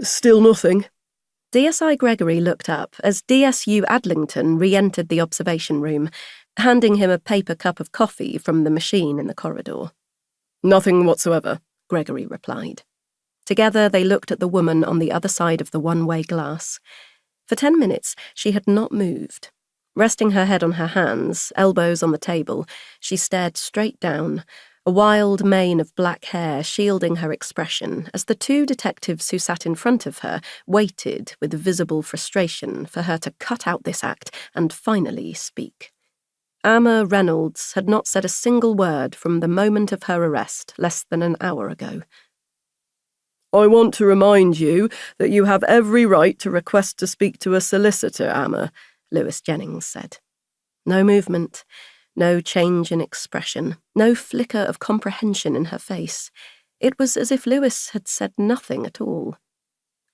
Still nothing. DSI Gregory looked up as DSU Adlington re-entered the observation room, handing him a paper cup of coffee from the machine in the corridor. Nothing whatsoever, Gregory replied. Together they looked at the woman on the other side of the one-way glass. For 10 minutes she had not moved. Resting her head on her hands, elbows on the table, she stared straight down, a wild mane of black hair shielding her expression as the two detectives who sat in front of her waited with visible frustration for her to cut out this act and finally speak. Amma Reynolds had not said a single word from the moment of her arrest less than an hour ago. I want to remind you that you have every right to request to speak to a solicitor, Amma, Lewis Jennings said. No movement, no change in expression, no flicker of comprehension in her face. It was as if Lewis had said nothing at all.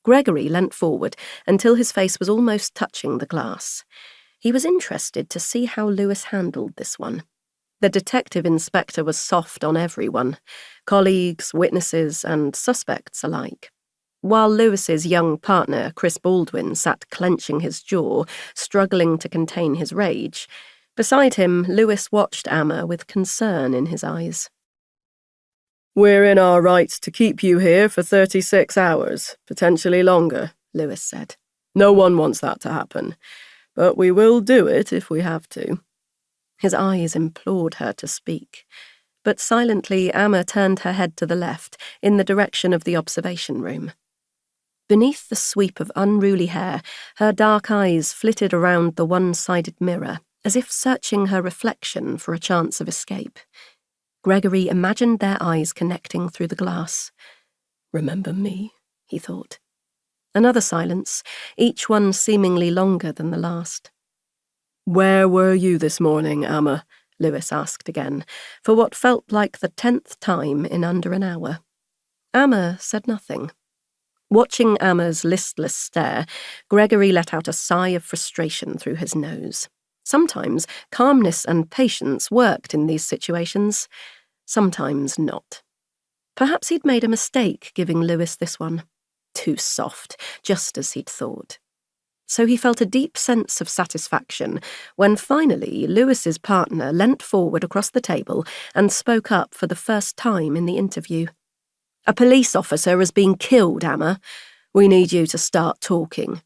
Gregory leant forward until his face was almost touching the glass. He was interested to see how Lewis handled this one. The detective inspector was soft on everyone, colleagues, witnesses, and suspects alike. While Lewis's young partner, Chris Baldwin, sat clenching his jaw, struggling to contain his rage, beside him, Lewis watched Amma with concern in his eyes. We're in our rights to keep you here for 36 hours, potentially longer, Lewis said. No one wants that to happen, but we will do it if we have to. His eyes implored her to speak, but silently Amma turned her head to the left, in the direction of the observation room. Beneath the sweep of unruly hair, her dark eyes flitted around the one-sided mirror, as if searching her reflection for a chance of escape. Gregory imagined their eyes connecting through the glass. Remember me, he thought. Another silence, each one seemingly longer than the last. Where were you this morning, Amma? Lewis asked again, for what felt like the 10th time in under an hour. Amma said nothing. Watching Amma's listless stare, Gregory let out a sigh of frustration through his nose. Sometimes calmness and patience worked in these situations, sometimes not. Perhaps he'd made a mistake giving Lewis this one. Too soft, just as he'd thought. So he felt a deep sense of satisfaction when finally Lewis's partner leant forward across the table and spoke up for the first time in the interview. A police officer has been killed, Amma. We need you to start talking.